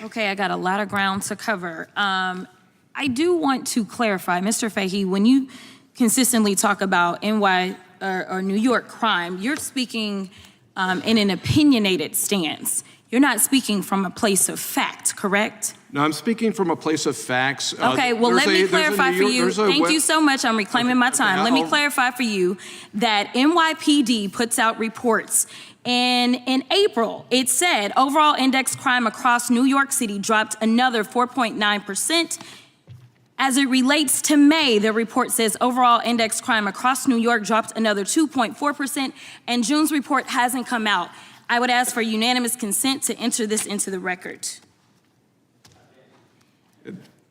Okay, I got a lot of ground to cover. I do want to clarify, Mr. Fahey, when you consistently talk about NY or New York crime, you're speaking in an opinionated stance. You're not speaking from a place of fact, correct? No, I'm speaking from a place of facts. Okay, well, let me clarify for you. Thank you so much. I'm reclaiming my time. Let me clarify for you that NYPD puts out reports. And in April, it said overall index crime across New York City dropped another 4.9%. As it relates to May, the report says overall index crime across New York dropped another 2.4%, and June's report hasn't come out. I would ask for unanimous consent to enter this into the record.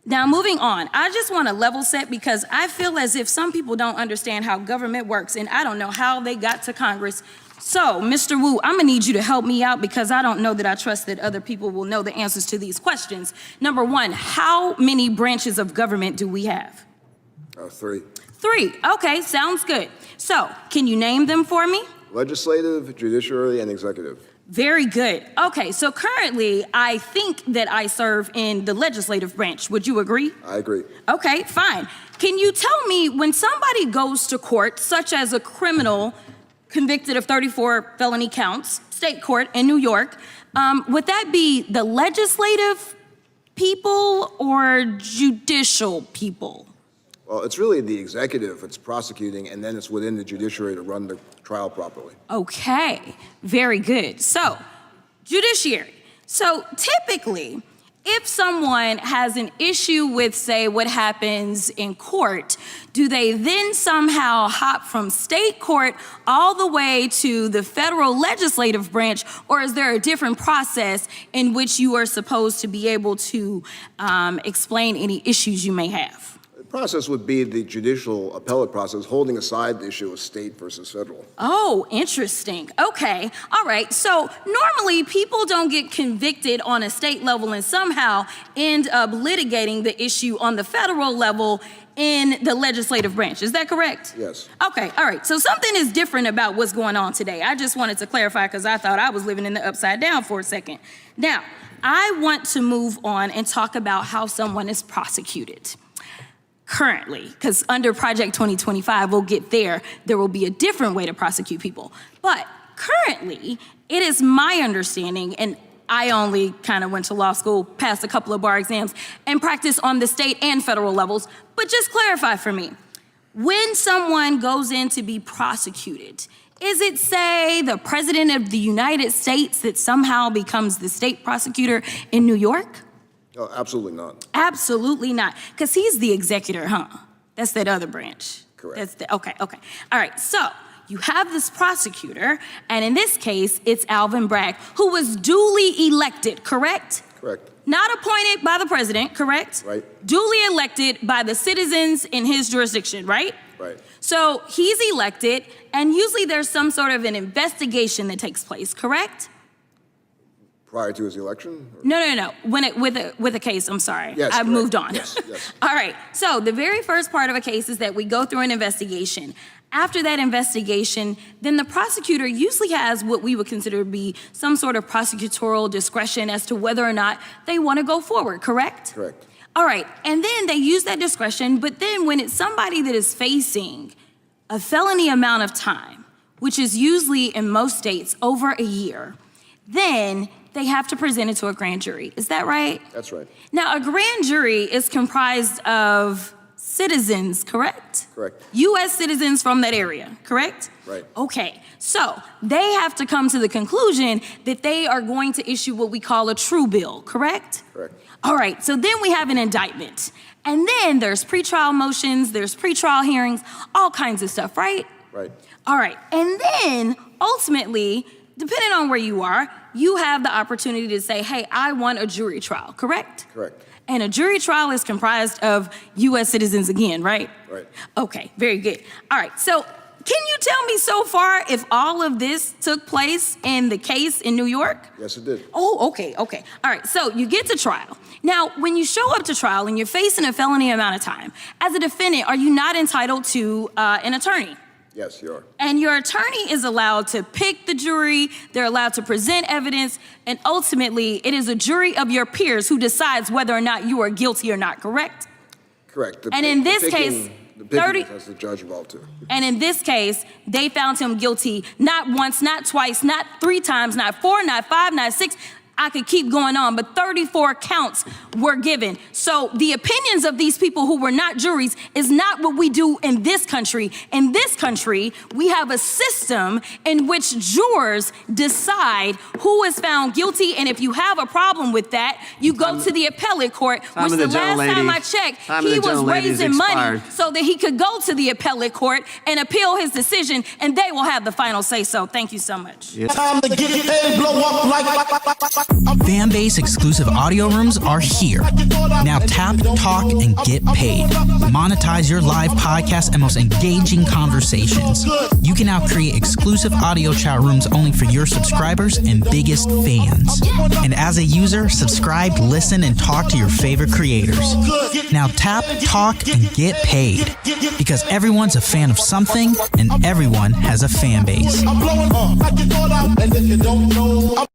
Now, moving on, I just want to level set because I feel as if some people don't understand how government works, and I don't know how they got to Congress. So, Mr. Wu, I'm gonna need you to help me out because I don't know that I trust that other people will know the answers to these questions. Number one, how many branches of government do we have? 3. 3, okay, sounds good. So, can you name them for me? Legislative, judiciary, and executive. Very good. Okay, so currently, I think that I serve in the legislative branch. Would you agree? I agree. Okay, fine. Can you tell me when somebody goes to court, such as a criminal convicted of 34 felony counts, state court in New York, would that be the legislative people or judicial people? Well, it's really the executive that's prosecuting, and then it's within the judiciary to run the trial properly. Okay, very good. So, judiciary. So typically, if someone has an issue with, say, what happens in court, do they then somehow hop from state court all the way to the federal legislative branch, or is there a different process in which you are supposed to be able to explain any issues you may have? The process would be the judicial appellate process, holding aside the issue of state versus federal. Oh, interesting. Okay. All right. So normally people don't get convicted on a state level and somehow end up litigating the issue on the federal level in the legislative branch. Is that correct? Yes. Okay. All right. So something is different about what's going on today. I just wanted to clarify because I thought I was living in the upside down for a second. Now, I want to move on and talk about how someone is prosecuted. Currently, because under Project 2025, we'll get there, there will be a different way to prosecute people. But currently, it is my understanding, and I only kind of went to law school, passed a couple of bar exams, and practiced on the state and federal levels, but just clarify for me, when someone goes in to be prosecuted, is it, say, the President of the United States that somehow becomes the state prosecutor in New York? Oh, absolutely not. Absolutely not, because he's the executor, huh? That's that other branch. Correct. That's the, okay. All right, so you have this prosecutor, and in this case, it's Alvin Bragg, who was duly elected, correct? Correct. Not appointed by the president, correct? Right. Duly elected by the citizens in his jurisdiction, right? Right. So he's elected, and usually there's some sort of an investigation that takes place, correct? Prior to his election? No. With a case, I'm sorry. Yes, I've correct. moved on. Yes. All right, so the very first part of a case is that we go through an investigation. After that investigation, then the prosecutor usually has what we would consider to be some sort of prosecutorial discretion as to whether or not they want to go forward, correct? Correct. All right, and then they use that discretion, but then when it's somebody that is facing a felony amount of time, which is usually in most states over a year, then they have to present it to a grand jury. Is that right? That's right. Now, a grand jury is comprised of citizens, correct? Correct. U.S. citizens from that area, correct? Right. Okay, so they have to come to the conclusion that they are going to issue what we call a true bill, correct? Correct. All right, so then we have an indictment. And then there's pretrial motions, there's pretrial hearings, all kinds of stuff, right? Right. All right, and then ultimately, depending on where you are, you have the opportunity to say, hey, I want a jury trial, correct? Correct. And a jury trial is comprised of U.S. citizens again, right? Right. Okay, very good. All right, so can you tell me so far if all of this took place in the case in New York? Yes, it did. Oh, okay. All right, so you get to trial. Now, when you show up to trial and you're facing a felony amount of time, as a defendant, are you not entitled to an attorney? Yes, you are. And your attorney is allowed to pick the jury, they're allowed to present evidence, and ultimately it is a jury of your peers who decides whether or not you are guilty or not, correct? Correct. And in this case, the picking has the judge involved too. And in this case, they found him guilty not once, not twice, not 3 times, not 4, not 5, not 6. I could keep going on, but 34 counts were given. So the opinions of these people who were not juries is not what we do in this country. In this country, we have a system in which jurors decide who is found guilty, and if you have a problem with that, you go to the appellate court, which the last time I checked, he was raising money so that he could go to the appellate court and appeal his decision, and they will have the final say so. Thank you so much. Time to get paid, blow up like. Fan-base exclusive audio rooms are here. Now tap, talk, and get paid. Monetize your live podcast and most engaging conversations. You can now create exclusive audio chat rooms only for your subscribers and biggest fans. And as a user, subscribe, listen, and talk to your favorite creators. Now tap, talk, and get paid. Because everyone's a fan of something, and everyone has a fan base.